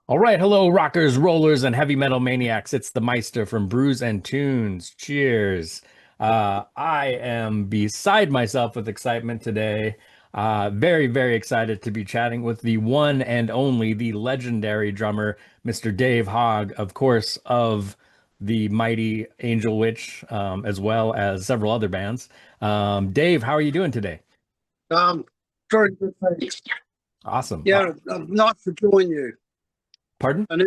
All right, hello, rockers, rollers, and heavy metal maniacs. It's the Meista from Brews and Tunes. Cheers. I am beside myself with excitement today. Very, very excited to be chatting with the one and only, the legendary drummer, Mr. Dave Hogg, of course, of the mighty Angel Witch, as well as several other bands. Dave, how are you doing today? Um, Very good, thanks. Awesome. Yeah, nice to join you Pardon? and,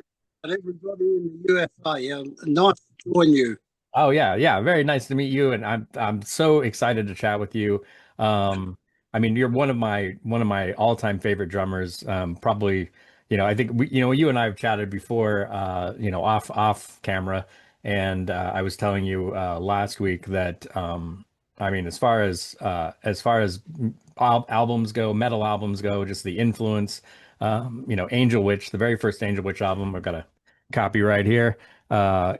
and everybody in the USA. Nice to join you. Oh yeah, yeah. Very nice to meet you, and I'm so excited to chat with you. I mean, you're one of my all-time favorite drummers. Probably, I think you and I have chatted before, off camera, and I was telling you last week that I mean, as far as albums go, metal albums go, just the influence. Angel Witch, the very first Angel Witch album, I've got a copy right here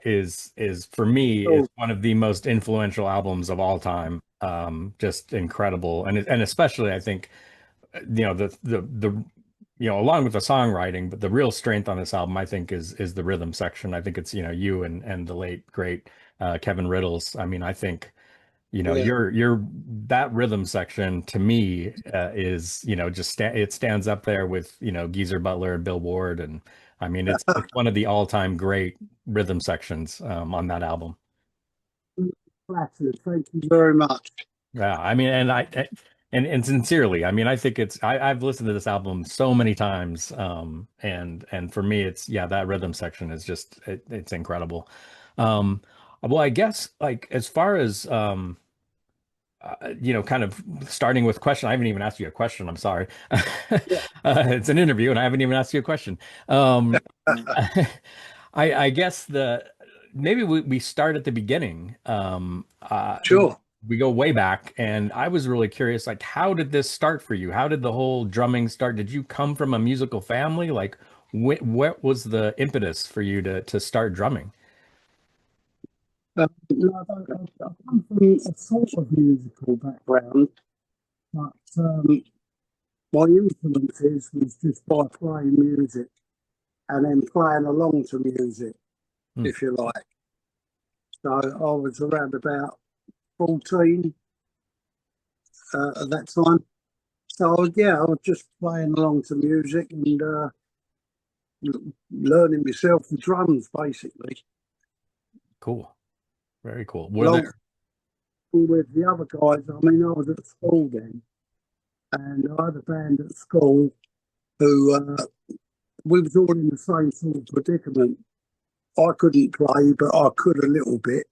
is for me is Oh, one of the most influential albums of all time. Just incredible, and especially I think along with the songwriting, but the real strength on this album I think is the rhythm section. I think it's you and the late great Kevin Riddles. I mean, I think yeah. you're that rhythm section to me is just it stands up there with Geezer Butler and Bill Ward, and I mean it's one of the all-time great rhythm sections on that album. Flattered. Thank you very much. Yeah, I mean, and sincerely, I mean, I think I've listened to this album so many times, and for me, it's yeah, that rhythm section is just it's incredible. Well, I guess like as far as kind of starting with question. I haven't even asked you a question. I'm sorry. Yeah. It's an interview, and I haven't even asked you a question. Um, I guess the maybe we start at the beginning. Sure. We go way back, and I was really curious, like, how did this start for you? How did the whole drumming start? Did you come from a musical family? Like, what was the impetus for you to start drumming? No, I come from a sort of musical background, but my influences was just by playing music and then playing along to music, Hmm, if you like. So I was around about 14 at that time. So yeah, I was just playing along to music and learning myself the drums basically, cool, very cool. Were along there? with the other guys. I mean, I was at school then, and I had a band at school who we was all in the same sort of predicament. I couldn't play, but I could a little bit,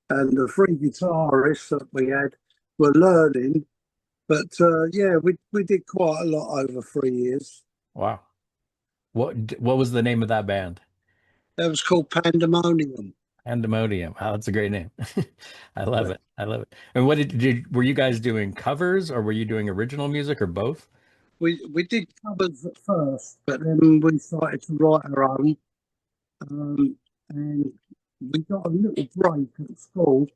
and the three guitarists that we had were learning. But yeah, we did quite a lot over 3 years. Wow. What was the name of that band? That was called Pandemonium. NWOBHM. Oh, that's a great name. I love it. I love it. And what were you guys doing covers or were you doing original music or both? We did covers at first, but then we started to write our own, um, and we got a little break at school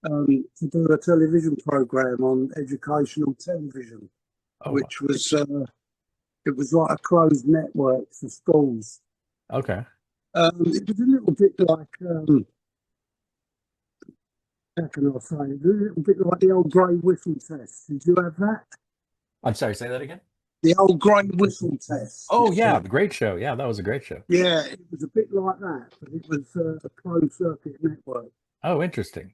to do a television program on educational television, Oh, wow. which was it was like a closed network for schools. Okay. It was a little bit like how can I say? It was a little bit like the old grey whistle test. Did you have that? I'm sorry, say that again. The old grey whistle test. Oh, yeah, the great show. Yeah, that was a great show. Yeah, it was a bit like that, but it was a closed circuit network. Oh, interesting.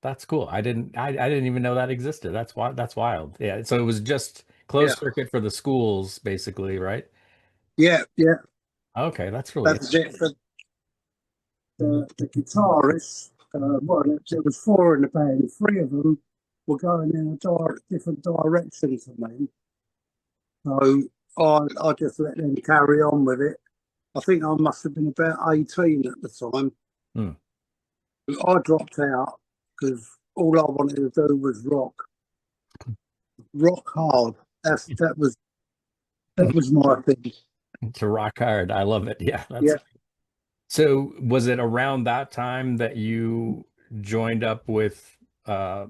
That's cool. I didn't even know that existed. That's wild. Yeah, so it was just Yeah, closed circuit for the schools basically, right? yeah. Okay, that's really That was it. But the guitarists, well, there was four in the band. Three of them were going in a different direction to me. So I just let them carry on with it. I think I must have been about 18 at the time. hmm. I dropped out because all I wanted to do was rock hard. That was my thing. To rock hard. I love it. Yeah, that's Yeah. so was it around that time that you joined up with uh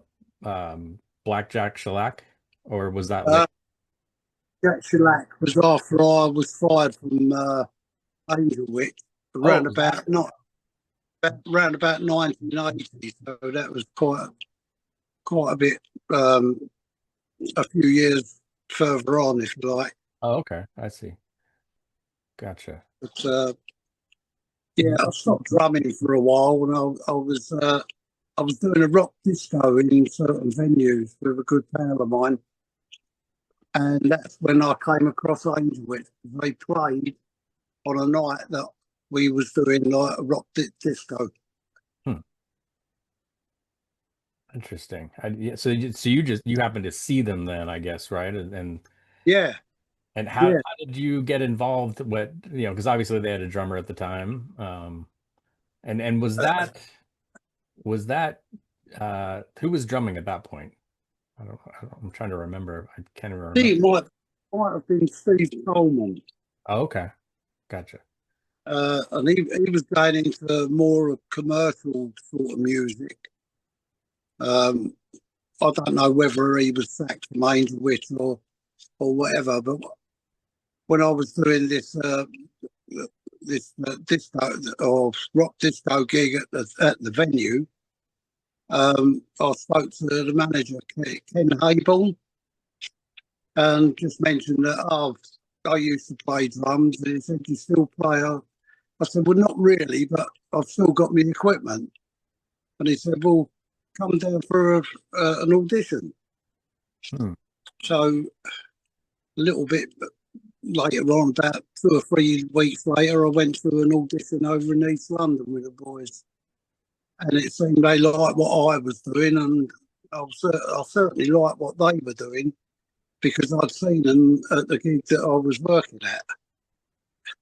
Blackjack Shellac, or was that Uh, late? Shallaque was after I was fired from Angelwick Oh, around about not around about 1980. So that was quite a bit, a few years further on, if you like. oh, okay. I see. Gotcha. But yeah, I stopped drumming for a while when I was doing a rock disco in certain venues with a good pal of mine, and that's when I came across Angelwick. They played on a night that we was doing like a rock disco. Hmm. Interesting. Yeah, so you just you happened to see them then, I guess, right? Yeah, And yeah. how did you get involved with, because obviously they had a drummer at the time. And Uh, was that who was drumming at that point? I'm trying to remember. I can't even I remember. think it might have been Steve Coleman, Oh, okay. Gotcha. and he was going into more commercial sort of music. Um, I don't know whether he was sacked from Angelwich or whatever, but when I was doing this disco or rock disco gig at the venue, I spoke to the manager Ken Hayborn and just mentioned that I used to play drums, and he said, "You still play?" I said, "Well, not really, but I've still got my equipment." And he said, "Well, come down for an audition." Hmm. So a little bit later on, about 2 or 3 weeks later, I went to an audition over in East London with the boys, and it seemed they liked what I was doing, and I certainly liked what they were doing because I'd seen them at the gig that I was working at.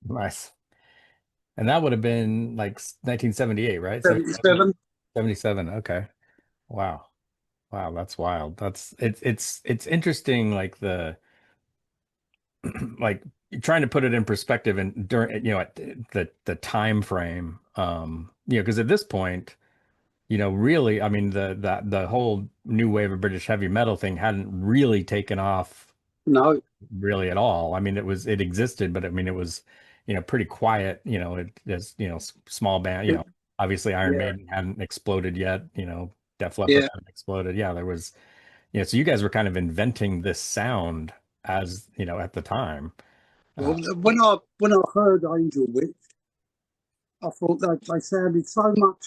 Nice. And that would have been like 1978, right? 77? 77. 77. Okay. Wow. Wow, that's wild. It's interesting, like like trying to put it in perspective and during at the time frame. Because at this point, really, I mean the whole new wave of British heavy metal thing hadn't really taken off No, really at all. I mean, it existed, but I mean, it was, pretty quiet. It just, small band. it, Obviously Iron yeah, Maiden hadn't exploded yet. Def Leppard yeah. hadn't exploded. Yeah, there was, so you guys were kind of inventing this sound as at the time. Well, Uh, when I heard Angel Witch, I thought that they sounded so much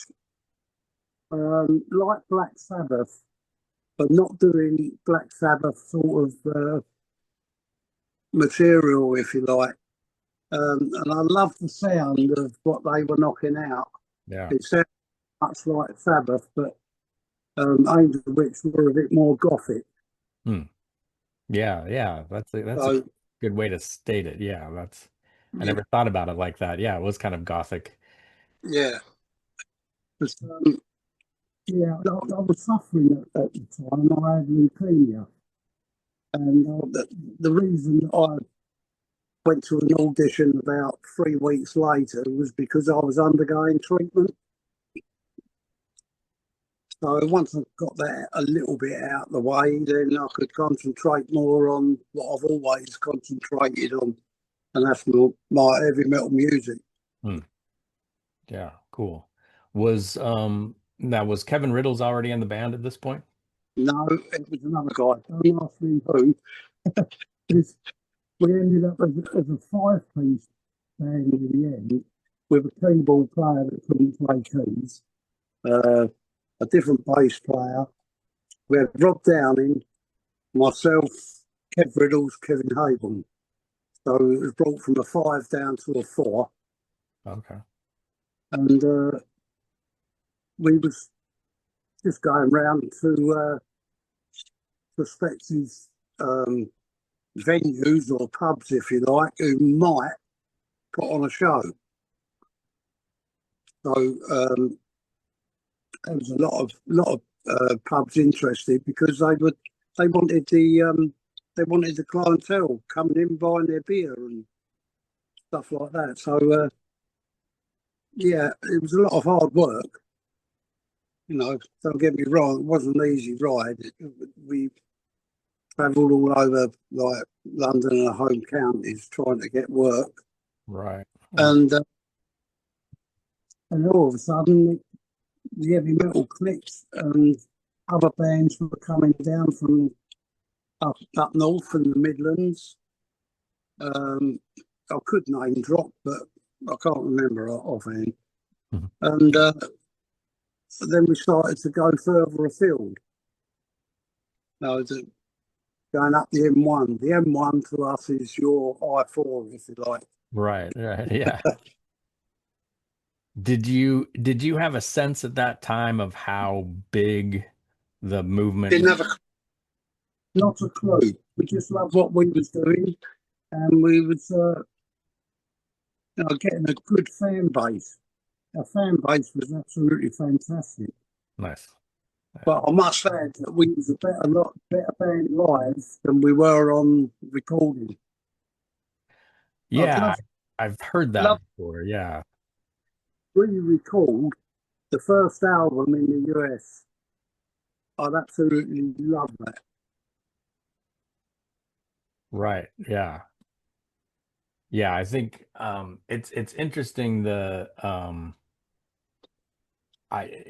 like Black Sabbath, but not doing Black Sabbath sort of material, if you like. And I loved the sound of what they were knocking out. yeah. It sounded much like Sabbath, but Angel Witch were a bit more gothic. Hmm. Yeah, yeah. That's a So good way to state it. Yeah, I yeah, never thought about it like that. Yeah, it was kind of gothic. yeah. But, yeah, I was suffering at the time. I had leukemia, and the reason that I went to an audition about 3 weeks later was because I was undergoing treatment. So once I got that a little bit out of the way, then I could concentrate more on what I've always concentrated on, and that's my heavy metal music. Hmm. Yeah, cool. Was Kevin Riddles already in the band at this point? No, it was another guy. Don't ask me who. It's- we ended up as a five-piece band in the end with a keyboard player that couldn't play keys, uh, a different bass player. We had Rob Downing, myself, Kev Riddles, Kevin Hayborn. So it was brought from a five down to a four, Okay. and we was just going round to prospective um, venues or pubs, if you like, who might put on a show. So there was a lot of pubs interested because they they wanted the clientele coming in buying their beer and stuff like that. So yeah, it was a lot of hard work. Don't get me wrong, it wasn't an easy ride. We travelled all over like London and the home counties trying to get work, Right. Yeah. and uh, and all of a sudden the heavy metal clicked, and other bands were coming down from up north in the Midlands. Um, I could name drop, but I can't remember offhand. Mhm. And then we started to go further afield. No, going up the M1. The M1 to us is your I4, if you like. Right. Right. Yeah. Did you have a sense at that time of how big the movement Didn't was? have not a clue. We just loved what we was doing, and we was getting a good fan base. Our fan base was absolutely fantastic. Nice. But I must add that we was a lot better band live than we were on recording. I'd Yeah, I've heard that love before. Yeah. re-record the first album in the US. I'd absolutely love that. Right. Yeah. Yeah, I think it's interesting the I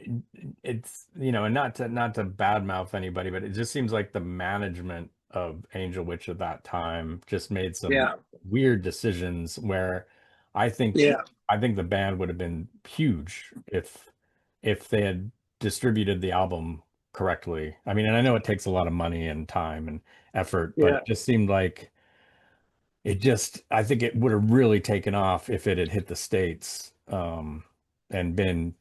it's and not to badmouth anybody, but it just seems like the management of Angel Witch at that time just made some Yeah, weird decisions where I think yeah, I think the band would have been huge if they had distributed the album correctly. I mean, and I know it takes a lot of money and time and effort, but yeah, it just seemed like I think it would have really taken off if it had hit the States and been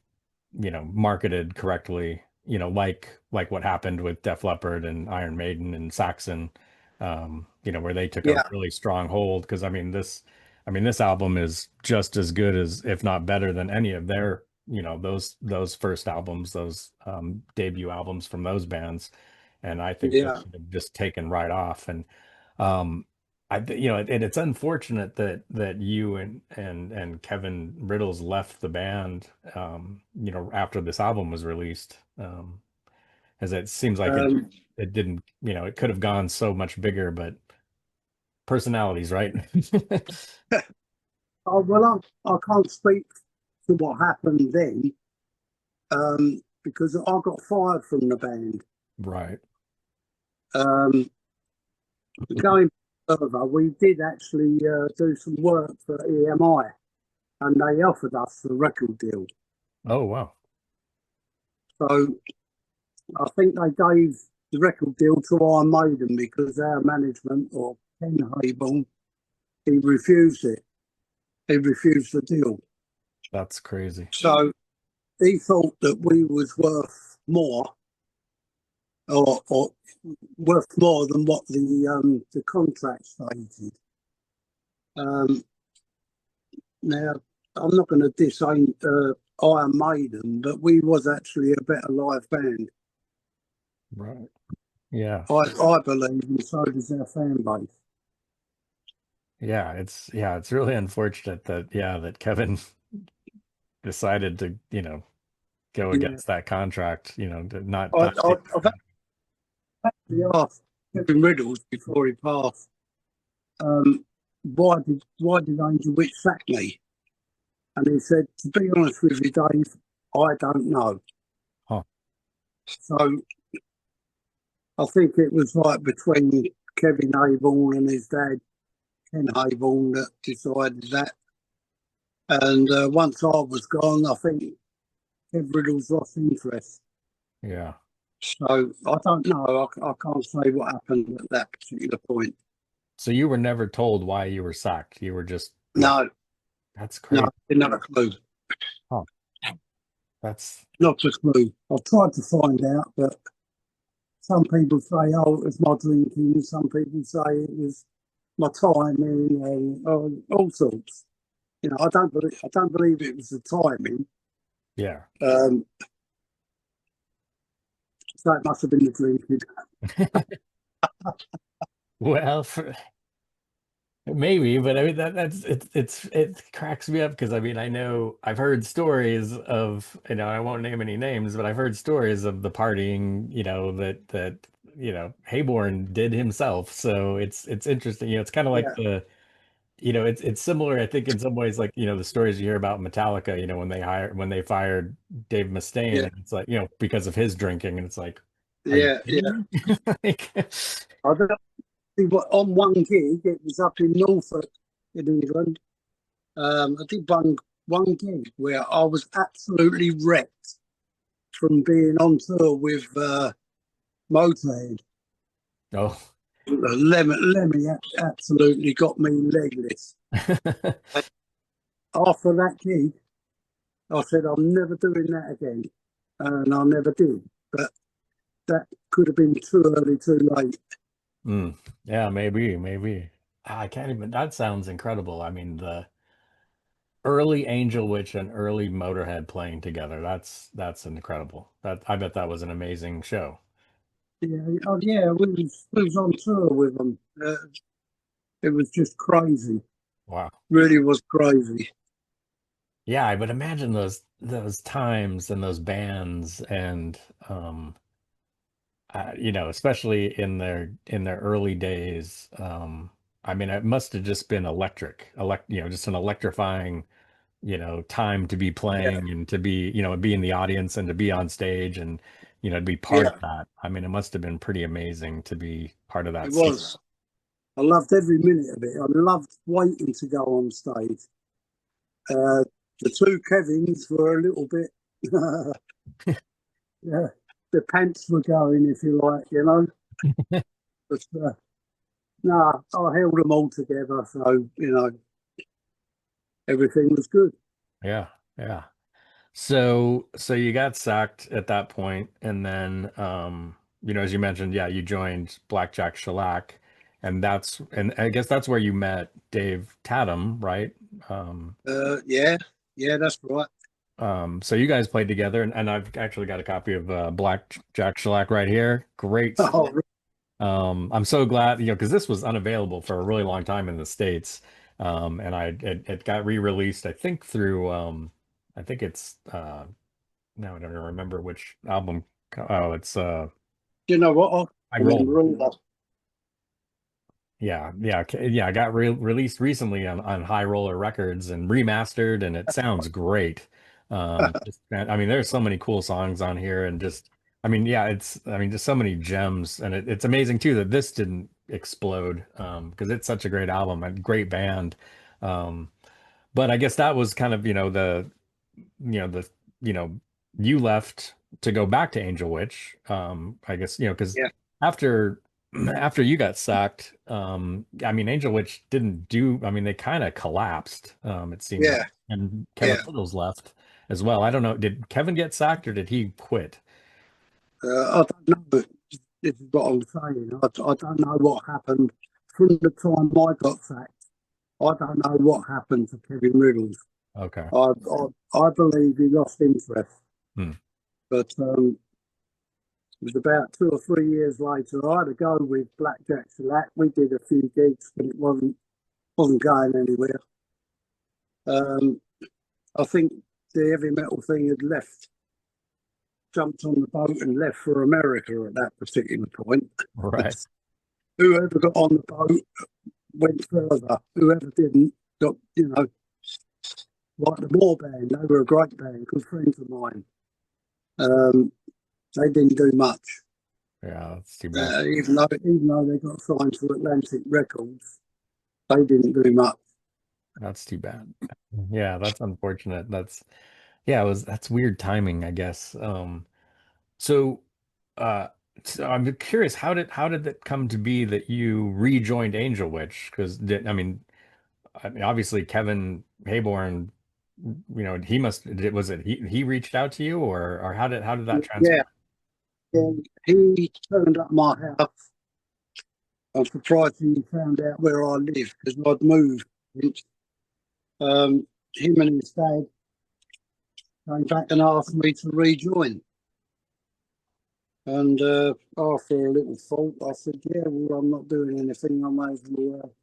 marketed correctly, like what happened with Def Leppard and Iron Maiden and Saxon, where they took a yeah, really strong hold. Because I mean this album is just as good as, if not better than any of their, those first albums, those debut albums from those bands, and I think that yeah. should have just taken right off. And um, and it's unfortunate that you and Kevin Riddles left the band, after this album was released, as it seems like it Um, it didn't, it could have gone so much bigger, but personalities, right? well, I can't speak to what happened then because I got fired from the band. Right. Um, Going further, we did actually do some work for EMI, and they offered us the record deal. Oh, wow. So I think they gave the record deal to Iron Maiden because our management or Ken Hayborn, he refused it. He refused the deal. That's crazy. So he thought that we was worth more or worth more than what the contract stated. Um, Now, I'm not going to diss Iron Maiden, but we was actually a better live band. Right. Yeah. I believe, and so does our fan base. It's really unfortunate that Kevin decided to, go Yeah, against that contract, to not take I've actually asked Kevin Riddles before he passed, why did Angel Witch sack me? And he said, to be honest with you, Dave, I don't know. Huh. So I think it was like between Kevin Hayborn and his dad, Ken Hayborn, that decided that. And once I was gone, I think Kevin Riddles lost interest. Yeah. So I don't know. I can't say what happened at that particular point. So you were never told why you were sacked. You were just let. No, That's no, crazy. didn't have a clue. Huh. That's Not a clue. I've tried to find out, but some people say, oh, it was my drinking. Some people say it was my timing and all sorts. I don't believe it was the timing. yeah. Um, so it must have been the drinking. Well, maybe, but I mean it cracks me up because I mean I know I've heard stories of, I won't name any names, but I've heard stories of the partying, that Hayborn did himself. So it's interesting. It's kind of like Yeah, the it's similar, I think, in some ways, like, the stories you hear about Metallica, when they fired Dave Mustaine, yeah, and it's like, because of his drinking, and it's like, are you yeah, kidding yeah. me? Like, I don't think on one gig, it was up in Norfolk in England. I did one gig where I was absolutely wrecked from being on tour with Motorhead. oh. Lemmy absolutely got me legless. And after that gig, I said, I'm never doing that again. And I never did. But that could have been too early, too late. Mm. Yeah, maybe. I can't even, that sounds incredible. I mean, the early Angel Witch and early Motorhead playing together, that's incredible. I bet that was an amazing show. Yeah, oh, yeah, we was on tour with them. It was just crazy. Wow. Really was crazy. Yeah, I would imagine those times and those bands, and especially in their early days. I mean, it must have just been just an electrifying, time to be Yeah, playing and to be in the audience and to be on stage, and to be part yeah, of that. I mean, it must have been pretty amazing to be part of it that scene. was. I loved every minute of it. I loved waiting to go on stage. Uh, the two Kevins were a little bit, yeah, the pants were going, if you like, you know. But nah, I held them all together, so everything was good. Yeah, yeah. So you got sacked at that point, and then as you mentioned, yeah, you joined Blackjack Shellaque, and I guess that's where you met Dave Tatum, right? Um, Yeah, yeah, that's right. so you guys played together, and I've actually got a copy of Blackjack Shellaque right here. Great stuff. Oh, I'm so glad, because this was unavailable for a really long time in the States. And it got re-released, I think, through I think it's now I don't even remember which album. Oh, it's you know what? I I remember Roll. all that. Yeah. I got released recently on High Roller Records and remastered, and it sounds great. I mean, there's so many cool songs on here, and just, I mean, yeah, I mean, just so many gems, and it's amazing too that this didn't explode, because it's such a great album, a great band. Um, but I guess that was kind of, the you know you left to go back to Angel Witch. I guess, because Yeah, after after you got sacked, I mean, Angel Witch didn't do, I mean, they kind of collapsed, it seemed like, yeah, and Kevin yeah. Riddles left as well. I don't know, did Kevin get sacked or did he quit? I don't know. This is what I'm saying. I don't know what happened from the time I got sacked. I don't know what happened to Kevin Riddles. Okay. I believe he lost interest, Hmm. but it was about 2 or 3 years later. I had to go with Blackjack Shallaque. We did a few gigs, but it wasn't going anywhere. Um, I think the heavy metal thing had left, jumped on the boat and left for America at that particular point. Right. Whoever got on the boat went further. Whoever didn't got, like the War Band. They were a great band, good friends of mine. Um, they didn't do much. Yeah, that's too bad. Even though they got signed to Atlantic Records, they didn't do much. That's too bad. Yeah, that's unfortunate. That's weird timing, I guess. So, uh, so I'm curious, how did that come to be that you rejoined Angel Witch? Because, I mean, obviously Kevin Hayborn, he was it he reached out to you, or how did that transpire? Yeah, yeah. He turned up my house. I'm surprised he found out where I live because I'd moved. Him and his dad came back and asked me to rejoin. And after a little thought, I said, "Yeah, well, I'm not doing anything. I may as well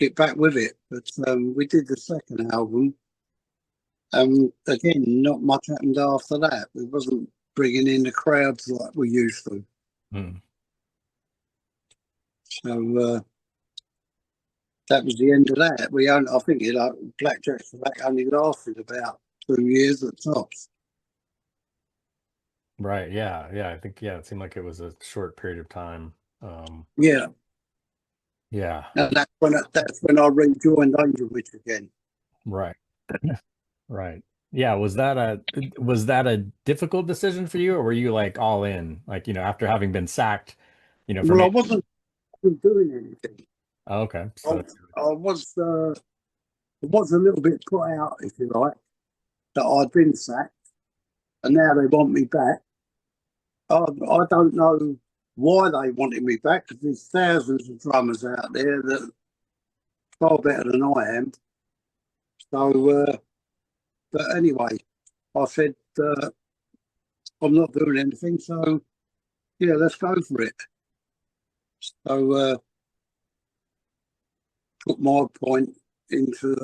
get back with it." But we did the second album. Again, not much happened after that. We wasn't bringing in the crowds like we used to. Mm. So that was the end of that. I think Blackjack Shallaque only lasted about 2 years at tops. Right. Yeah. Yeah. I think, yeah, it seemed like it was a short period of time. Um, Yeah, yeah. and that's when I rejoined Angel Witch again. Right. Right. Yeah. Was that a difficult decision for you, or were you like all in? Like, after having been sacked, from Well, I wasn't doing anything. oh, okay. I, So I was a little bit put out, if you like, that I'd been sacked, and now they want me back. I don't know why they wanted me back because there's thousands of drummers out there that are far better than I am. So, but anyway, I said I'm not doing anything, so yeah, let's go for it. So, put my point into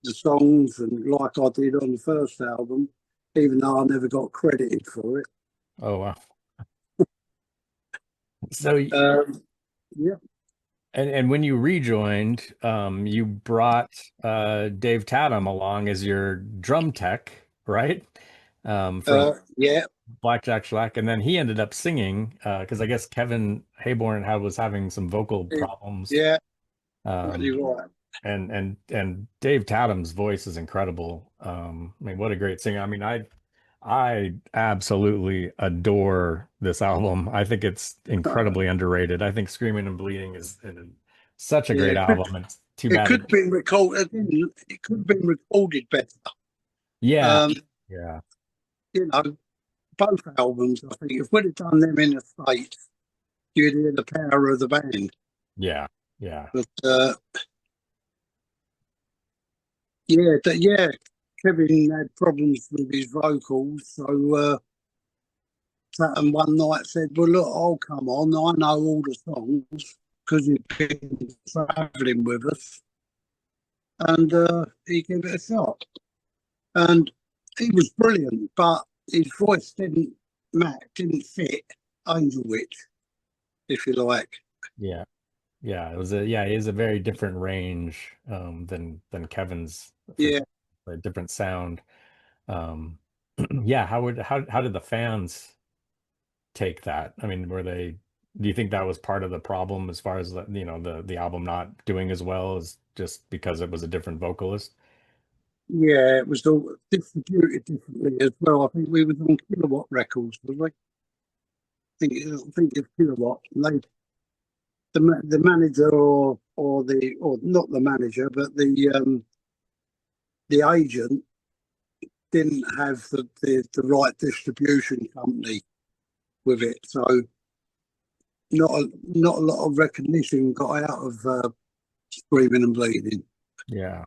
the songs, and like I did on the first album, even though I never got credited for it. oh wow. So Um, yeah, and when you rejoined, you brought Dave Tatum along as your drum tech, right? From yeah, Blackjack Shallaque, and then he ended up singing because I guess Kevin Hayborn was having some vocal problems. yeah, Um, you're right. and Dave Tatum's voice is incredible. I mean, what a great singer. I mean, I absolutely adore this album. I think it's incredibly underrated. I think Screaming and Bleeding is such a Yeah, great album. It's too it bad could it, have been recorded. It could have been recorded better. yeah, Um, yeah, you know, both albums. I think if we'd have done them in the States, you'd hear the power of the band. yeah, yeah, But yeah, Kevin had problems with his vocals, so Saturn one night said, "Well, look, I'll come on. I know all the songs because you've been travelling with us," and he gave it a shot. And he was brilliant, but his voice didn't fit Angel Witch, if you like. yeah. Yeah, it is a very different range than Kevin's for Yeah, a different sound. Um yeah, how did the fans take that? I mean, do you think that was part of the problem as far as the album not doing as well as just because it was a different vocalist? yeah, it was all distributed differently as well. I think we was on Kilowatt Records, was we? I think it's Kilowatt. And the manager or not the manager, but the agent didn't have the right distribution company with it, so not a lot of recognition got out of Screaming and Bleeding. Yeah,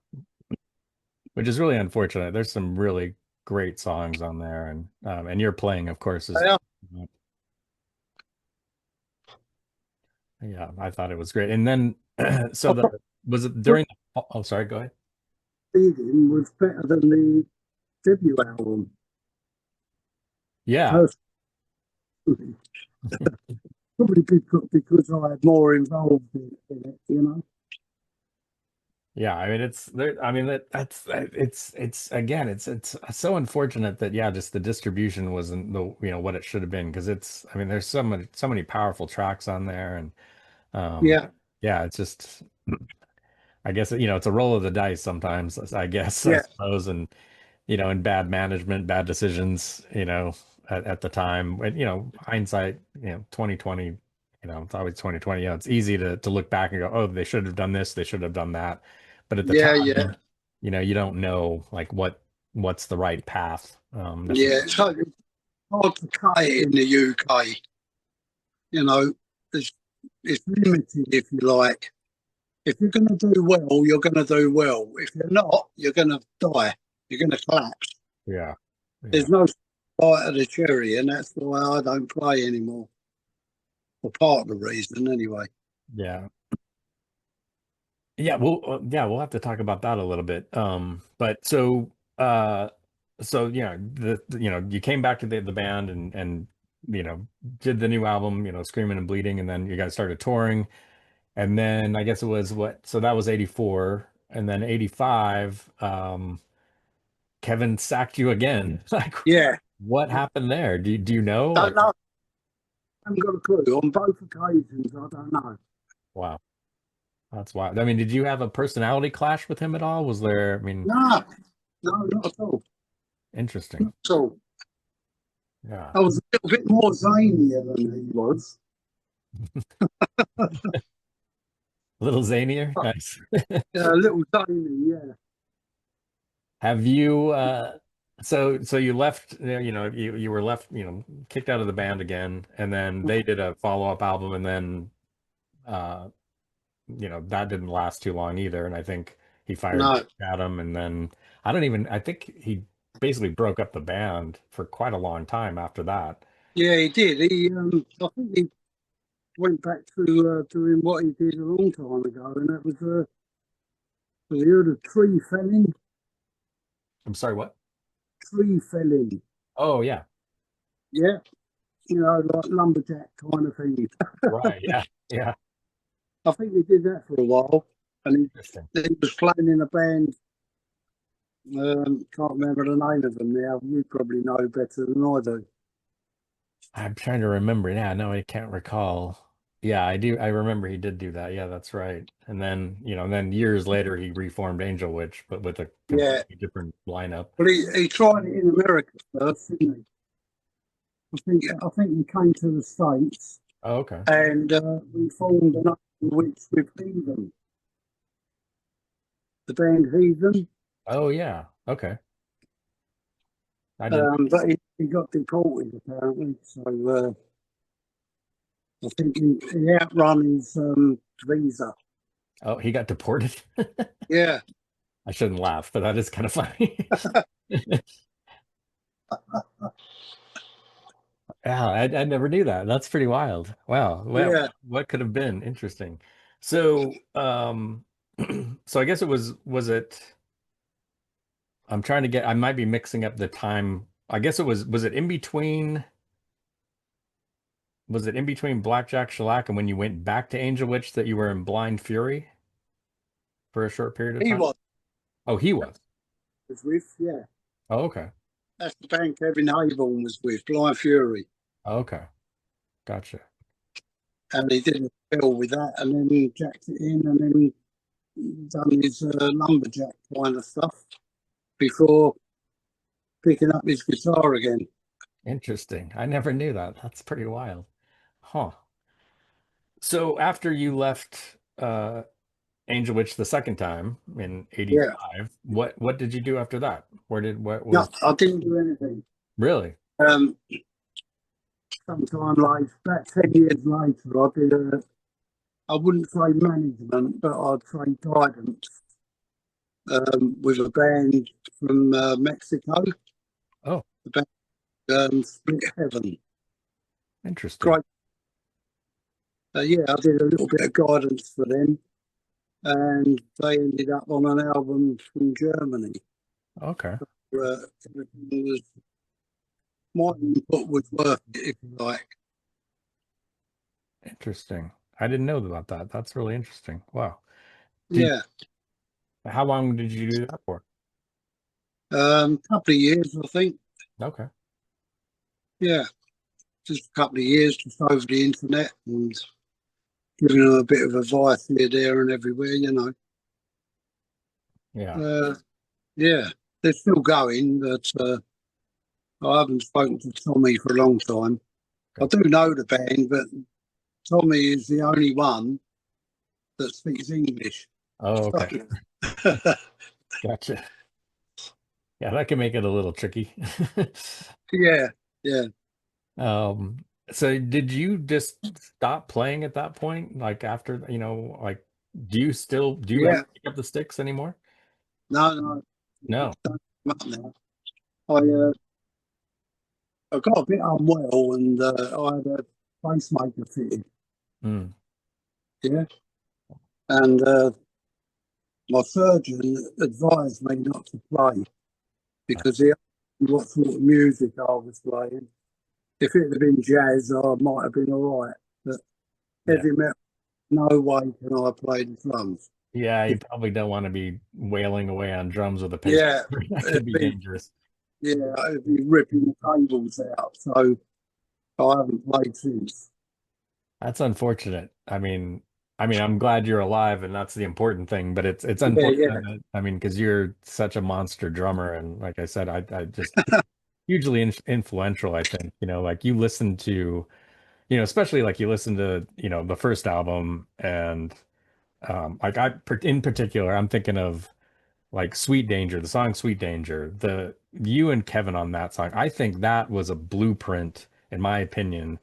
which is really unfortunate. There's some really great songs on there, and your playing, of course, is Yeah, yeah, I thought it was great. And then so I the thought was it during oh, sorry, go ahead. Bleeding was better than the debut album. Yeah. Personally, probably because I had more involved in it, you know. Yeah, I mean it's there. I mean it's again it's so unfortunate that yeah, just the distribution wasn't the what it should have been because I mean there's so many powerful tracks on there and um Yeah, yeah, it's just I guess it's a roll of the dice sometimes I guess I yeah, suppose and and bad management, bad decisions at the time and hindsight 2020 it's always 2020 it's easy to look back and go oh they should have done this they should have done that but at the yeah. time you don't know like what's the right path necessarily. Yeah, it's hard to cut it in the UK. You know, it's it's limited if you like. If you're going to do well, you're going to do well. If you're not, you're going to die. You're going to collapse. Yeah, yeah, There's no bite of the cherry, and that's why I don't play anymore. For part of the reason, anyway. yeah, yeah, we'll have to talk about that a little bit but so you came back to the band and you know, did the new album, Screaming and Bleeding, and then you guys started touring. And then I guess it was what, so that was 84. And then 85, Kevin sacked you again. Like, Yeah, what happened there? Do you know? don't Like, know. I haven't got a clue. On both occasions, I don't know. wow, that's wild. I mean, did you have a personality clash with him at all? Was there, I mean, No, no, not at all. interesting. Not at all. Yeah. I was a little bit more zanier than he was. A little zanier. Nice. A little zany, yeah. Have you so you left you were left, kicked out of the band again, and then they did a follow-up album, and then uh that didn't last too long either, and I think he fired No, Adam, and then I think he basically broke up the band for quite a long time after that. yeah, he did. I think he went back to doing what he did a long time ago, and that was the heard of tree felling. I'm sorry, what? Tree felling, Oh yeah. yeah, like lumberjack kind of thing. Right, yeah. Yeah. I think he did that for a while, and Interesting. he was playing in a band. Can't remember the name of them now. You probably know better than I do. I'm trying to remember. Yeah, no, I can't recall. Yeah, I do. I remember he did do that. Yeah, that's right. And then, then years later he reformed Angel Witch, but with a Yeah, completely different lineup. but he tried it in America first, didn't he? I think he came to the States Oh, okay. and we formed an which with Heathen, the band Heathen. Oh, yeah. Okay. I didn't. But he got deported apparently, so I think he outrun his visa. Oh, he got deported. Yeah, I shouldn't laugh, but that is kind of funny. Yeah, I never knew that. That's pretty wild. Wow. Well, yeah. what could have been interesting? So, so I guess was it? I'm trying to get, I might be mixing up the time. I guess was it in between, was it in between Blackjack, Shallaque, and when you went back to Angel Witch that you were in Blind Fury for a short period of He time? was Oh, he was. with, yeah. Oh, okay. That's the band Kevin Riddles was with, Blind Fury. Oh, okay. Gotcha. And he did a bill with that, and then he jacked it in, and then he done his lumberjack kind of stuff before picking up his guitar again. Interesting. I never knew that. That's pretty wild. Huh. So after you left Angel Witch the second time in Yeah. 85, what did you do after that? What No, was I didn't do anything. really? Um, Sometime like about 10 years later, I did I wouldn't say management, but I'd say guidance with a band from Mexico, Oh, the band Split Heaven. interesting. Great. Yeah, I did a little bit of guidance for them, and they ended up on an album from Germany. Okay. Everything was, my input was worth it, if you like. Interesting. I didn't know about that. That's really interesting. Wow. Did Yeah, How long did you do that for? couple of years, I think. Okay. Yeah, just a couple of years, just over the internet and giving them a bit of advice here, there, and everywhere. Yeah. Yeah, they're still going, but I haven't spoken to Tommy for a long time. I Gotcha. do know the band, but Tommy is the only one that speaks English. Oh, okay. Gotcha. Yeah, that can make it a little tricky. Yeah, yeah, Um, so did you just stop playing at that point? Like after, like do you ever yeah. pick up the sticks anymore? No, no, No. don't come up now. I got a bit unwell and I had a pacemaker fitted. Mm. Yeah, and my surgeon advised me not to play because he asked me what sort of music I was playing. if it had been jazz, I might have been all right. But Yeah. heavy metal, no way can I play the drums. Yeah, you probably don't want to be wailing away on drums with a pace. Yeah, That could it'd be be, dangerous. yeah, it'd be ripping the cables out. So I haven't played since. That's unfortunate. I mean, I'm glad you're alive, and that's the important thing. But it's Yeah, unfortunate yeah, that, I mean, because you're such a monster drummer, and like I said, I just hugely influential. I think like you listen to, especially like you listen to, the first album, and like in particular, I'm thinking of like Sweet Danger, the song Sweet Danger, the you and Kevin on that song. I think that was a blueprint, in my opinion.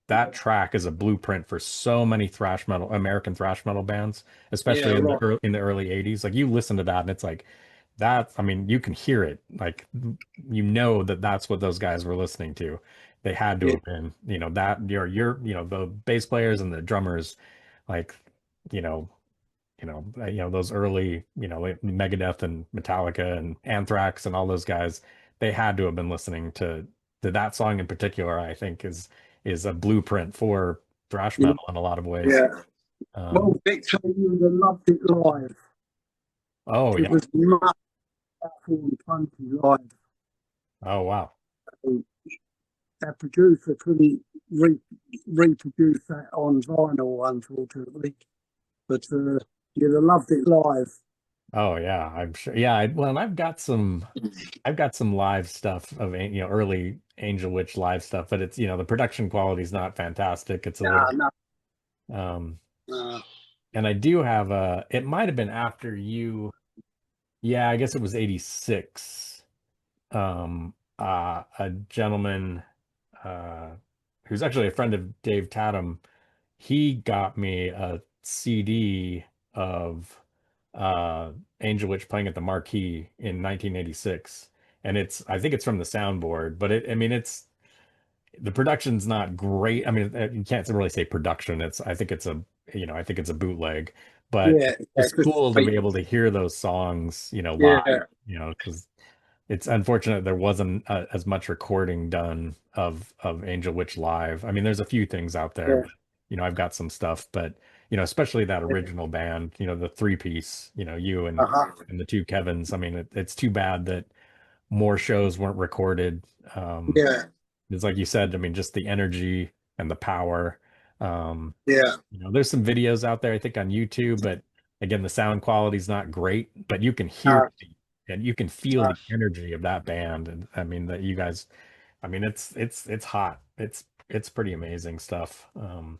That track is a blueprint for so many thrash metal, American thrash metal bands, yeah, especially in the right. early 80s. Like you listen to that and it's like that, I mean, you can hear it. Like that that's what those guys were listening to. They had to Yeah, have been, that the bass players and the drummers, like, you know, those early, like Megadeth and Metallica and Anthrax and all those guys, they had to have been listening to that song in particular, I think is a blueprint for thrash yeah, metal in a lot of ways. yeah. Um, Well, Victor, you would have loved it live. oh It yeah. was much powerful and funky live. Oh wow. Our producer couldn't re- reproduce that on vinyl, unfortunately. But you'd have loved it live. Oh yeah, I'm sure. Yeah, well, and I've got some live stuff of early Angel Witch live stuff, but it's the production quality is not fantastic. It's a Nah, little no, um no. and I do have it might have been after you. Yeah, I guess it was 86. A gentleman uh, who's actually a friend of Dave Tatum, he got me a CD of Angel Witch playing at the Marquee in 1986. And I think it's from the soundboard, but I mean, the production's not great. I mean, you can't really say production. I think it's a bootleg, but Yeah, yeah, it's just cool to be wait. able to hear those songs, live, Yeah, because it's unfortunate there wasn't as much recording done of Angel Witch live. I mean, there's a few things out there, yeah, but I've got some stuff, but especially that yeah. original band, the three piece, you Uh-huh. and the two Kevins. I mean, it's too bad that more shows weren't recorded. Um, Yeah, it's like you said, I mean, just the energy and the power. Um, yeah. there's some videos out there, I think, on YouTube, but again, the sound quality is not great, but you can hear Uh, and you can feel uh, the energy of that band. And I mean, that you guys, I mean, it's hot. It's pretty amazing stuff. And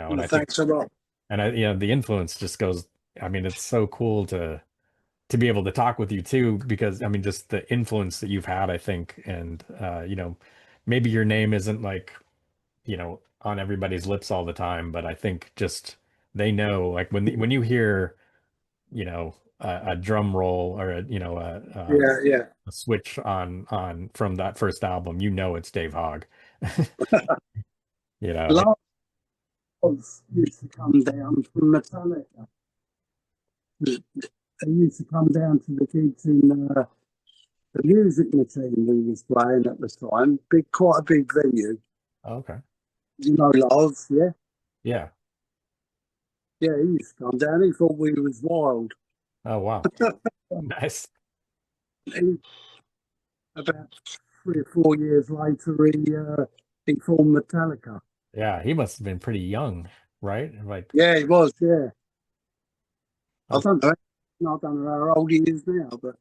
well, I think, thanks a lot. the influence just goes, I mean, it's so cool to be able to talk with you too, because I mean, just the influence that you've had, I think, and maybe your name isn't like, on everybody's lips all the time, but I think just they know, like when you hear, a drum roll or Yeah, yeah. a switch on from that first album, it's Dave Hogg. You know, it, Lars used to come down from Metallica. They used to come down to the gigs in the music machine we was playing at the time. Quite a big venue. okay. You know Lars, yeah? Yeah. Yeah, he used to come down. He thought we was wild. Oh wow. Nice. He, about 3 or 4 years later, he formed Metallica. Yeah, he must have been pretty young, right? Like, Yeah, he was. Yeah, I that's don't know. I don't know how old he is now, but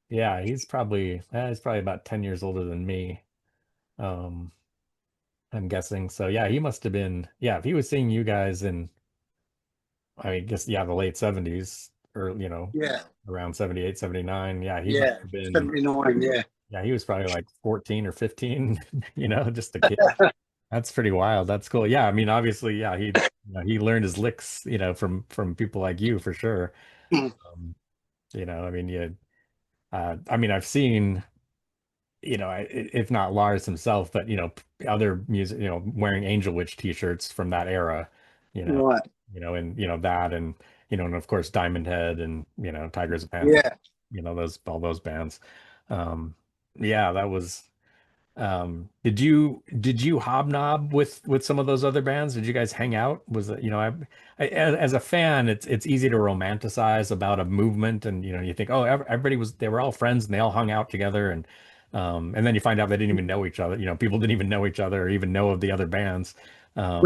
yeah, he's probably about 10 years older than me. Um, I'm guessing. So yeah, he must have been, yeah, if he was seeing you guys in, I guess, yeah, the late 70s or, yeah, around 78, 79. Yeah, he must yeah, have been, 79. Yeah, yeah, he was probably like 14 or 15, just a kid. That's pretty wild. That's cool. Yeah, I mean, obviously, yeah, he learned his licks, from people like you for sure. Um, I mean, I mean, I've seen, if not Lars himself, but other music, wearing Angel Witch t-shirts from that era, you know, right. and that, and and of course Diamond Head and Tigers of Panther, Yeah, those all those bands. Yeah, that was. Did you hobnob with some of those other bands? Did you guys hang out? Was it, as a fan, it's easy to romanticize about a movement, and you think, oh, everybody they were all friends and they all hung out together, and then you find out they didn't even know each other. People didn't even know each other or even know of the other bands. Um,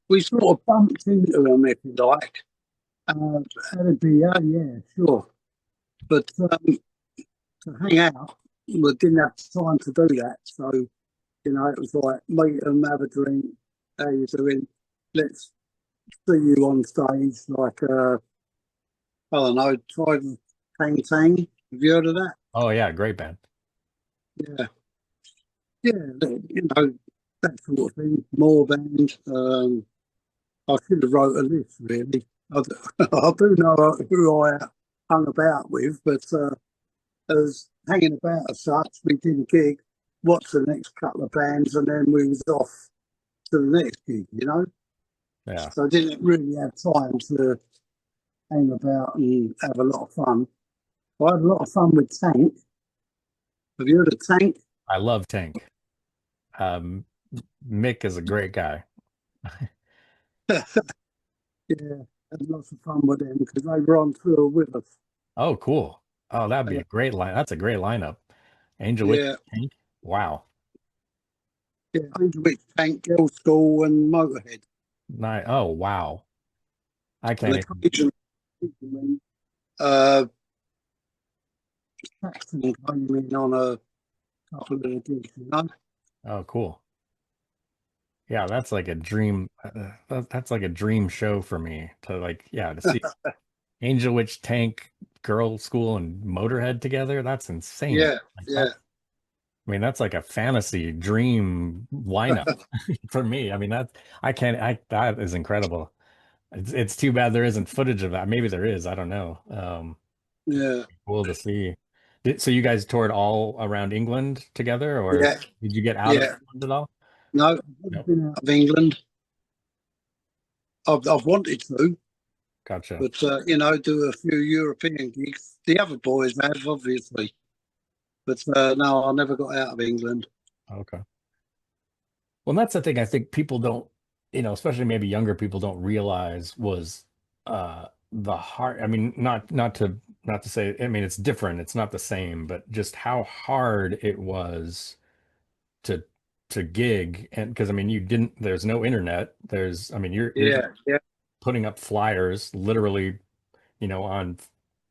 We sort of bumped into them, if you like. At a BA, yeah, sure. But to hang out, we didn't have time to do that. So, it was like, meet them, have a drink. How you doing? Let's see you on stage. Like, I don't know, try Tang Tang. Have you heard of that? oh yeah, great band. Yeah. Yeah, that sort of thing. More band. I should have wrote a list, really. I do know who I hung about with, but as hanging about as such, we did a gig, watched the next couple of bands, and then we was off to the next gig. Yeah, So I didn't really have time to hang about and have a lot of fun. I had a lot of fun with Tank. Have you heard of Tank? I love Tank. Um, Mick is a great guy. Yeah, had lots of fun with them because they were on tour with us. Oh, cool. Oh, that'd be Uh, a great line. That's a great lineup. Angel Witch yeah, Tank. Wow. yeah, Angel Witch, Tank, Girl School, and Motorhead. Oh, wow. I And can't even. occasionally, uh, Saxon came in on a couple of the gigs. Oh, cool. Yeah, that's like a dream. That's like a dream show for me to yeah, to see Angel Witch Tank, Girl School, and Motorhead together. That's insane. Yeah, Like yeah, that. I mean, that's like a fantasy dream lineup for me. I mean, that is incredible. It's too bad there isn't footage of that. Maybe there is. I don't know. yeah, Cool to see. So you guys toured all around England together, or yeah, did you get out of yeah. England at all? No, I've never Nope. been out of England. I've wanted to, Gotcha. but do a few European gigs. The other boys have, obviously, but no, I never got out of England. Okay. Well, that's the thing I think people don't, especially maybe younger people don't realize was the hard, I mean, not to say, I mean, it's different, it's not the same, but just how hard it was to gig. And because I mean, there's no internet. I mean, you're just Yeah, yeah, putting up flyers literally, on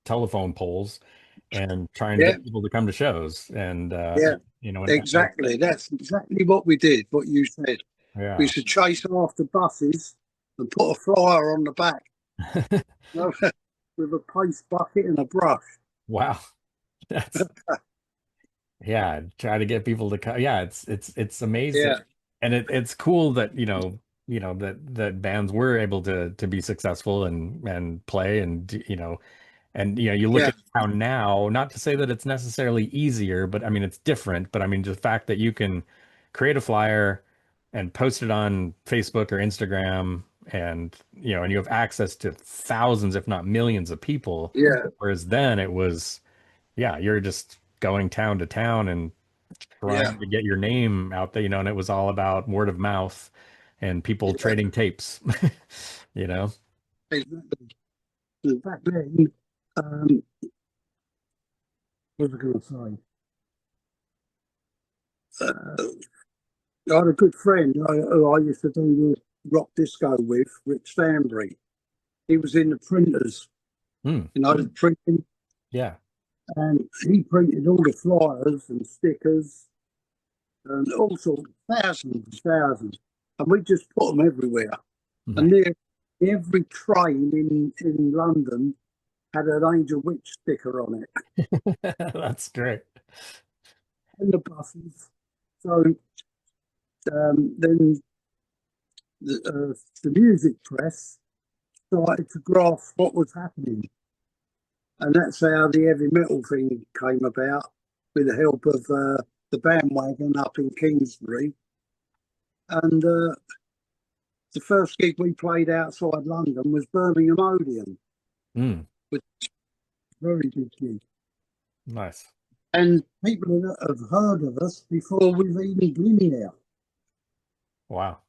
telephone poles and trying to yeah, get people to come to shows. And yeah. and Exactly. That's exactly what we did. What you said. We yeah. used to chase after buses and put a flyer on the back, you know, with a paste bucket and a brush. Wow. That's Yeah, try to get people to come. Yeah, it's amazing. Yeah, And it's cool that, that bands were able to be successful and play and you look yeah, at how now, not to say that it's necessarily easier, but I mean it's different, but I mean just the fact that you can create a flyer and post it on Facebook or Instagram and you have access to thousands if not millions of people, yeah, whereas then it was, yeah, you're just going town to town and yeah. trying to get your name out there, and it was all about word of mouth and people Yeah. trading tapes, you know? Exactly. And back then, um, what was I going to say? Uh, I had a good friend who I used to do the rock disco with, Rick Stanbury. He was in the printers, Hmm. the printing, Yeah. and he printed all the flyers and stickers and all sorts, thousands and thousands. And we just put them everywhere. And Nice. near every train in London had an Angel Witch sticker on it, That's great. and the buses. So then the music press started to grasp what was happening. And that's how the heavy metal thing came about with the help of the bandwagon up in Kingsbury. And the first gig we played outside London was Birmingham Odeon, Mm, which was a very big gig. nice. and people that have heard of us before we've even been here. Wow.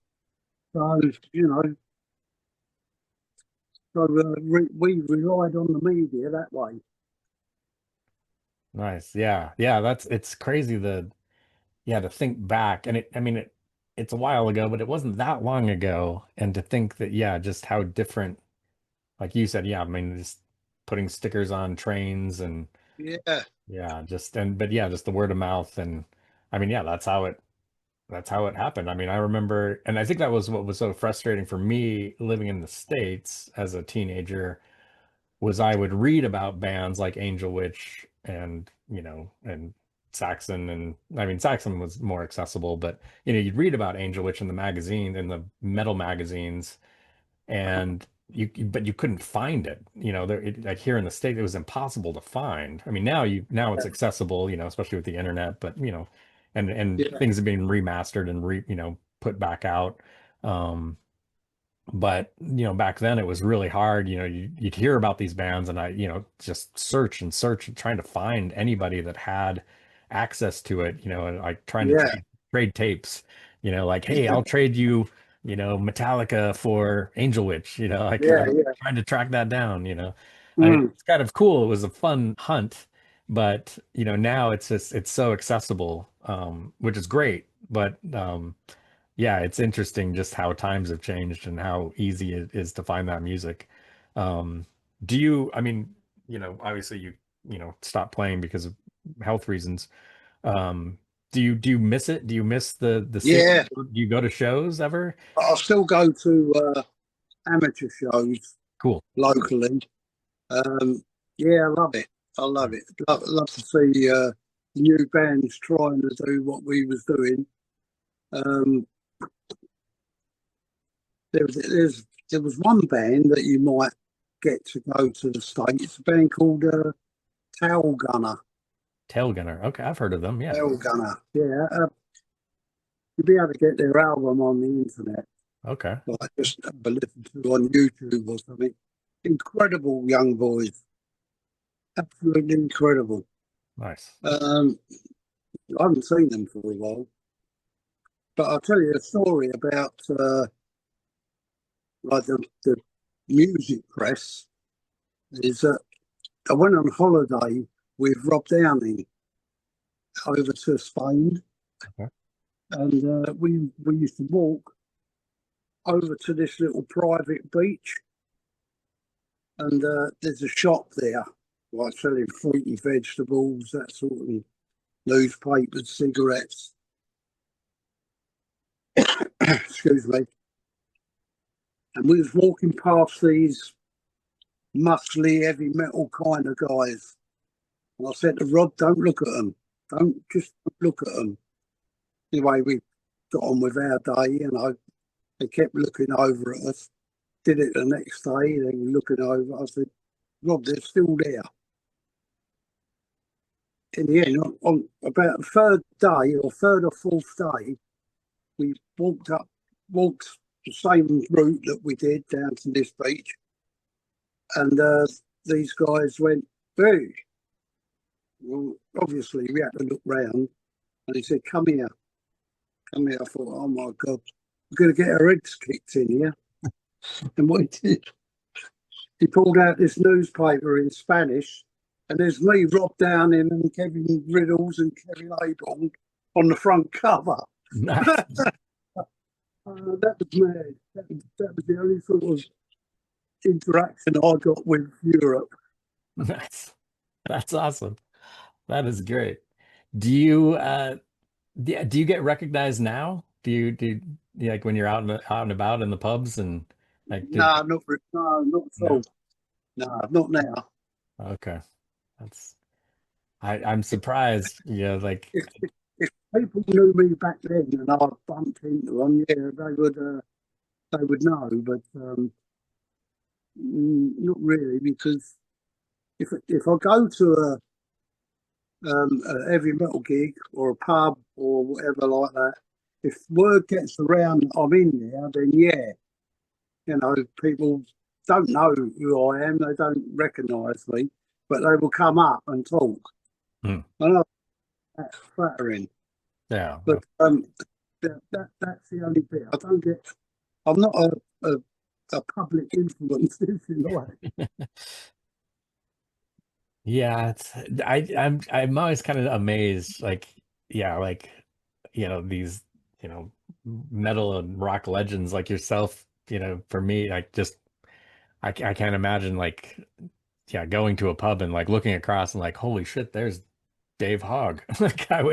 So, we relied on the media that way. Nice. Yeah. Yeah, it's crazy to think back, and I mean it's a while ago, but it wasn't that long ago, and to think that just how different, like you said, I mean just putting stickers on trains and Yeah, just the word of mouth. And I mean that's how it happened. I mean, I remember, and I think that was what was so frustrating for me living in the States as a teenager, was I would read about bands like Angel Witch and Saxon. And I mean, Saxon was more accessible, but you'd read about Angel Witch in the magazine, in the metal magazines, and but you couldn't find it. Like here in the state, it was impossible to find. I mean, now it's accessible, especially with the internet, but and yeah, things have been remastered and put back out. Um, but back then it was really hard. You'd hear about these bands, and I just search and search and trying to find anybody that had access to it, and like trying to yeah, trade tapes, like, hey, I'll trade you Metallica for Angel Witch, like yeah, yeah. trying to track that down. I mean, Mm, it's kind of cool. It was a fun hunt, but now it's so accessible, which is great. But yeah, it's interesting just how times have changed and how easy it is to find that music. Um, I mean, obviously you stopped playing because of health reasons. Um, do you miss it? Do you miss the city? yeah. Do you go to shows ever? I still go to amateur shows Cool. locally. Um, yeah, I love it. I love it. Love to see new bands trying to do what we was doing. Um, there was one band that you might get to go to the States, a band called Tail Gunner. Tail Gunner. Okay, I've heard of them. Yeah. Tail Gunner. Yeah, you'll be able to get their album on the internet, Okay. like just have a listen to on YouTube or something. Incredible young boys, absolutely incredible. Nice. I haven't seen them for a while, but I'll tell you a story about like the music press. Is that I went on holiday with Rob Downing over to Spain, Okay. and we used to walk over to this little private beach, and there's a shop there, like selling fruity vegetables, that sort of newspapers, cigarettes. Excuse me. And we was walking past these muscly, heavy metal kind of guys. And I said to Rob, "Don't look at them. Don't just look at them." Anyway, we got on with our day, They kept looking over at us. Did it the next day, they were looking over. I said, "Rob, they're still there." In the end, on about the third day or third or fourth day, we walked the same route that we did down to this beach. And these guys went, "Hey." Well, obviously, we had to look round. And he said, "Come here. Come here." I thought, "Oh my God, we're going to get our eggs kicked in here." And what he did, he pulled out this newspaper in Spanish, and there's me, Rob Downing, and Kevin Riddles and Kevin Abel on the front cover. Nice. That was mad. That was the only sort of interaction I got with Europe. Nice. That's awesome. That is great. Do you do you get recognized now? Like when you're out and about in the pubs and like No, not at no. all. No, not now. Okay. That's I'm surprised. Like If people knew me back then and I bumped into them, yeah, they would know, but not really, because if I go to a heavy metal gig or a pub or whatever like that, if word gets around that I'm in there, then yeah, people don't know who I am, they don't recognise me, but they will come up and talk. hmm. I know flattering. Yeah. But that's the only bit. I don't get. I'm not a public influence, if you like. Yeah, I'm always kind of amazed, like, yeah, like, these, you know, metal and rock legends like yourself, for me, like, just I can't imagine, like, yeah, going to a pub and like looking across and like, holy shit, there's Dave Hogg. Like, that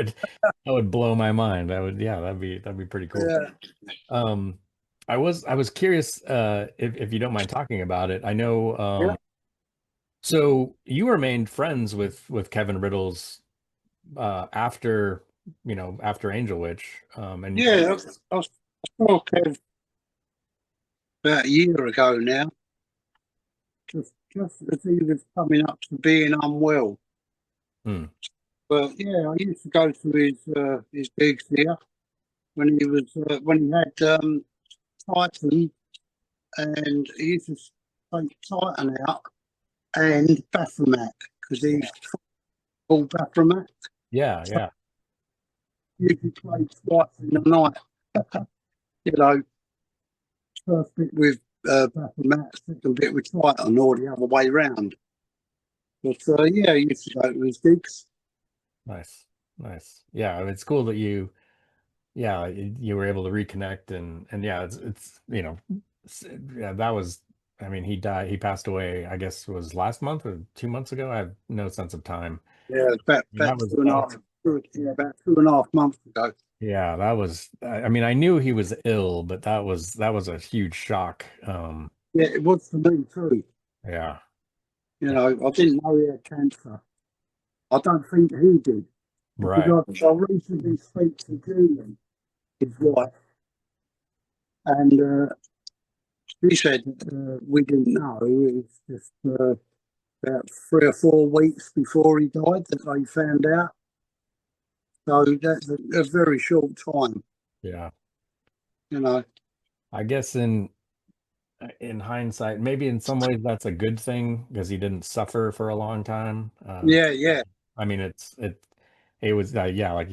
would blow my mind. Yeah, that'd be pretty cool. Yeah, Um, I was curious, if you don't mind talking about it. I know, yeah, so you remained friends with Kevin Riddles, after, after Angel Witch, and yeah. I saw Kev about a year ago now, just as he was coming up to being unwell. hmm, But yeah, I used to go to his gigs here when when he had Titan, and he used to take Titan out and Baphomet because he's called Baphomet. yeah, So yeah, he usually played twice in the night. You know, first bit with Baphomet, second bit with Titan, or the other way round. But yeah, he used to go to his gigs. nice, nice. Yeah, it's cool that yeah, you were able to reconnect, and yeah, it's yeah, that was, I mean, he passed away, I guess, was last month or 2 months ago. I have no sense of time. Yeah, That was, about 2.5 months ago. yeah, that was, I mean, I knew he was ill, but that was a huge shock. Yeah, it was for me too. Yeah, You yeah, know, I didn't know he had cancer. I don't think he did. right. Because I recently spoke to Julie, his wife, and she said we didn't know. It was just about 3 or 4 weeks before he died that they found out. So that's a very short time, Yeah. you know. I guess in hindsight, maybe in some ways that's a good thing because he didn't suffer for a long time. Yeah, yeah, I mean, it was, yeah, like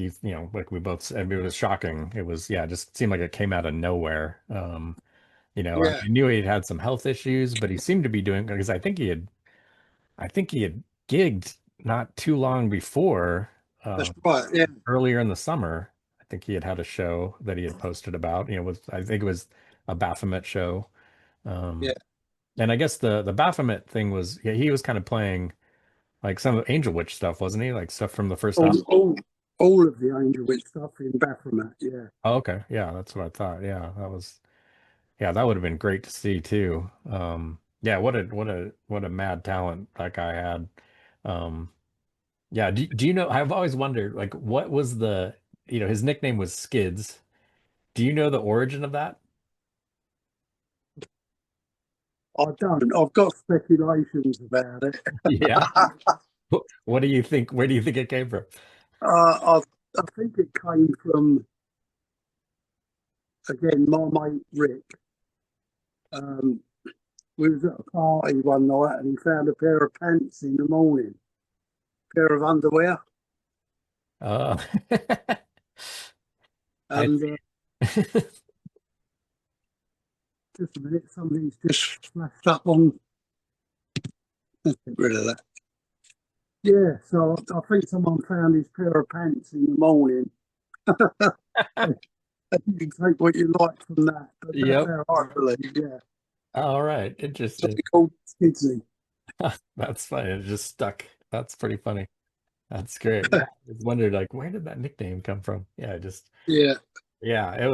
like we both said, it was shocking. It was, yeah, it just seemed like it came out of nowhere. yeah. I knew he'd had some health issues, but he seemed to be doing, because I think he had gigged not too long before, That's uh, right. Yeah, earlier in the summer. I think he had a show that he had posted about, I think it was a Baphomet show. yeah. Um, and I guess the Baphomet thing was, yeah, he was kind of playing like some of Angel Witch stuff, wasn't he? Like stuff from the first All, album. all, all of the Angel Witch stuff in Baphomet. Yeah, Oh, okay. Yeah, that's what I thought. Yeah, that would have been great to see too. Yeah, what a mad talent that guy had. Um, yeah, do you know, I've always wondered, like, what was his nickname was Skids. Do you know the origin of that? I don't. I've got speculations about it. Yeah. What do you think? Where do you think it came from? I think it came from again my mate Rick. Um, we was at a party one night and he found a pair of pants in the morning, pair of underwear, Uh, I and just a minute, something's just flashed up on. Let's get rid of that. Yeah, so I think someone found his pair of pants in the morning. You can take what you like from that, but that's Yep. how I believe. Yeah, All right. so Interesting. we called Skidsy. That's funny. It just stuck. That's pretty funny. That's great. Yeah. I just wondered, like, where did that nickname come from? Yeah, just, Yeah, yeah, yeah, it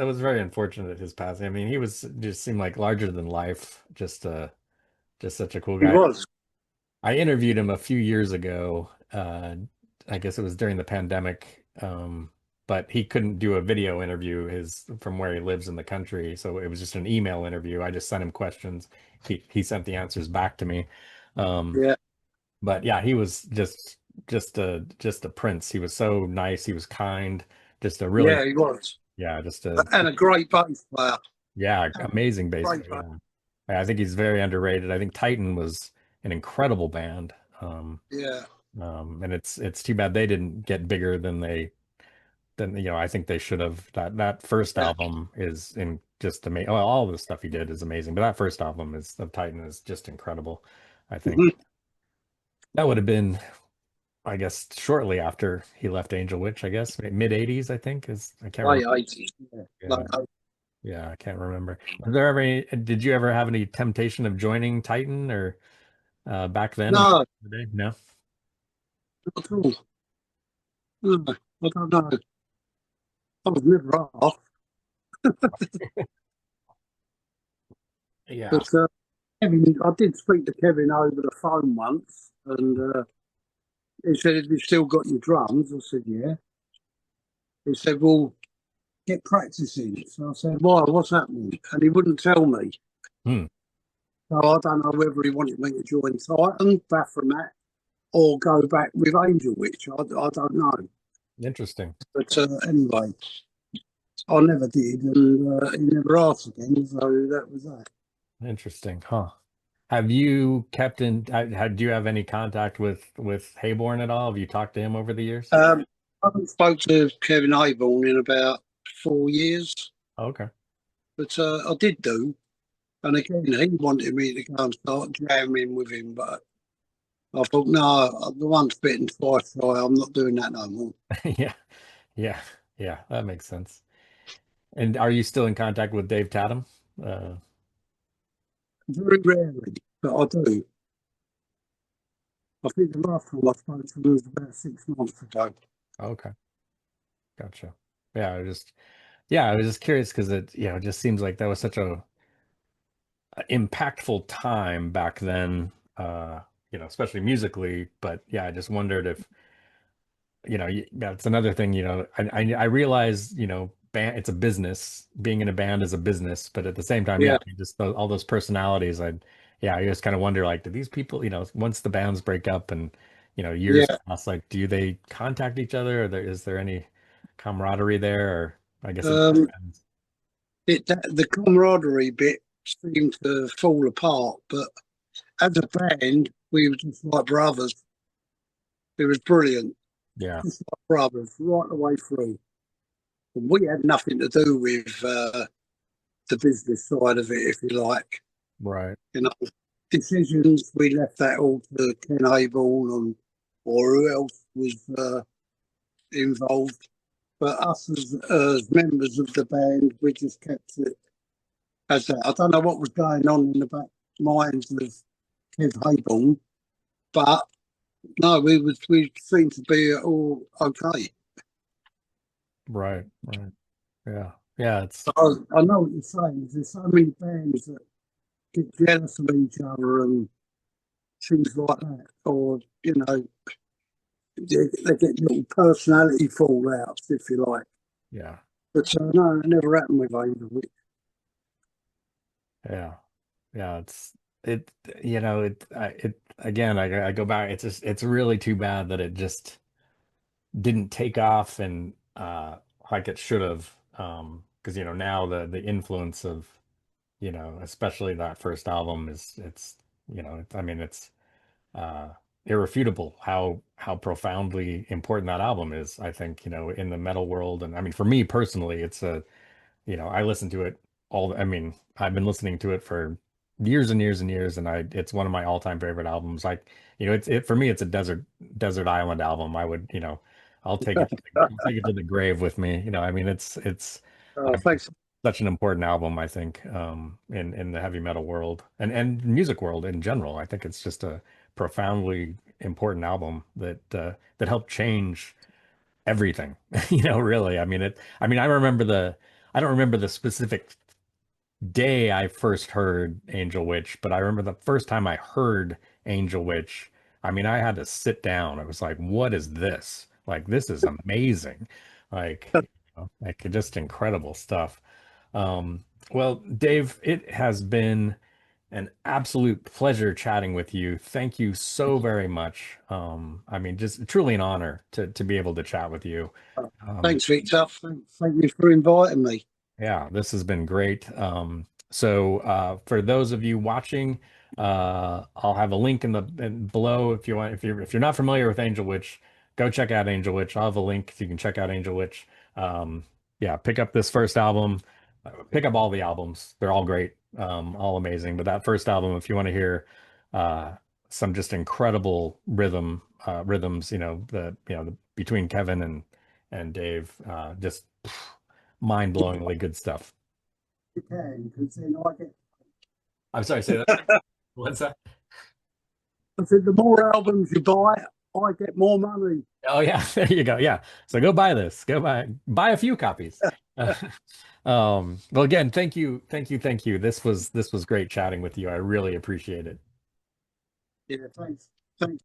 was very unfortunate, his passing. I mean, he was just seemed like larger than life, just such a cool he guy. was. I interviewed him a few years ago. I guess it was during the pandemic. But he couldn't do a video interview his from where he lives in the country, so it was just an email interview. I just sent him questions. He sent the answers back to me. Um, Yeah, but yeah, he was just a prince. He was so nice. He was kind. Just a really, yeah, he was, yeah, and a great bass player. yeah, amazing bass Great player. bass. Yeah. I think he's very underrated. I think Titan was an incredible band. Yeah. And it's too bad they didn't get bigger than I think they should have. That first Yeah. album is in just amazing. Well, all the stuff he did is amazing, but that first album is of Titan is just incredible. I think Mhm. that would have been, I guess, shortly after he left Angel Witch. I guess mid '80s. I think is I can't remember. Late 80s. Yeah. Yeah, Like, yeah, I can't remember. Was there ever any? Did you ever have any temptation of joining Titan or back then? Back no, in the day? No. not at all. No, I don't know. I was never asked. Yeah. But Kevin, I did speak to Kevin over the phone once, and he said, "Have you still got your drums?" I said, "Yeah." He said, "Well, get practicing." So I said, "Why? What's happening?" And he wouldn't tell me. Hmm. So I don't know whether he wanted me to join Titan, Baphomet, or go back with Angel Witch. I don't know. Interesting. But anyway, I never did, and he never asked again. So that was that. Interesting. Huh. Have you kept in? Do you have any contact with Hayborn at all? Have you talked to him over the years? I haven't spoke to Kevin Aborn in about 4 years, Okay. but I did do. And again, he wanted me to go and start jamming with him, but I thought, no, the once bitten, twice shy. I'm not doing that no more. Yeah. Yeah. Yeah. That makes sense. And are you still in contact with Dave Tatum? Uh, Very rarely, but I do. I think the last time I spoke to him was about 6 months ago. okay. Gotcha. Yeah. I was just curious because it just seems like that was such a impactful time back then, especially musically. But yeah, I just wondered if that's another thing, I realize, band, it's a business. Being in a band is a business, but at the same time, yeah, Yeah, just all those personalities. I just kind of wonder, like, do these people, once the bands break up and, years yeah. pass, like, do they contact each other? Or is there any camaraderie there? Or I guess it Um, depends. the camaraderie bit seemed to fall apart, but as a band, we were just like brothers. It was brilliant, Yeah, just like brothers right the way through. And we had nothing to do with the business side of it, if you like. right. You know, decisions we left that all to Ken Abel and or who else was involved. But us as members of the band, we just kept it as that. I don't know what was going on in the back minds of Kev Hayborn, but no, we seemed to be all okay. Right, right. Yeah. Yeah, it's I know what you're saying. There's so many bands that get jealous of each other and things like that, or they get little personality fallouts, if you like. yeah. But no, it never happened with either. Yeah. Yeah, it it again, I go back, it's really too bad that it just didn't take off and like it should have, because now the influence of, especially that first album is it's I mean it's uh irrefutable how profoundly important that album is, I think, in the metal world. And I mean, for me personally, it's I listen to it I mean, I've been listening to it for years and years and years, and it's one of my all-time favorite albums. Like, for me, it's a desert island album. I would, I'll take it, I'll take it to the grave with me. I mean, I mean, Thanks. such an important album, I think, in the heavy metal world and music world in general. I think it's just a profoundly important album that helped change everything. Really. I don't remember the specific day I first heard Angel Witch, but I remember the first time I heard Angel Witch. I mean, I had to sit down. It was like, what is this? Like, this is amazing. Like just incredible stuff. Well, Dave, it has been an absolute pleasure chatting with you. Thank you so very much. I mean, just truly an honor to be able to chat with you. Um, Thanks, Victor. Thank you for inviting me. yeah, this has been great. So for those of you watching, I'll have a link below if you want. If you're not familiar with Angel Witch, go check out Angel Witch. I'll have a link so you can check out Angel Witch. Yeah, pick up this first album. Pick up all the albums. They're all great, all amazing. But that first album, if you want to hear uh, some just incredible rhythms, between Kevin and Dave, just mind-blowingly good stuff. You can, because then I get. I'm sorry, say that. What's that? I said the more albums you buy, I get more money. Oh yeah, there you go. Yeah. So go buy this. Go buy a few copies. Well again, thank you, thank you, thank you. This was great chatting with you. I really appreciate it. Yeah, thanks. Thanks.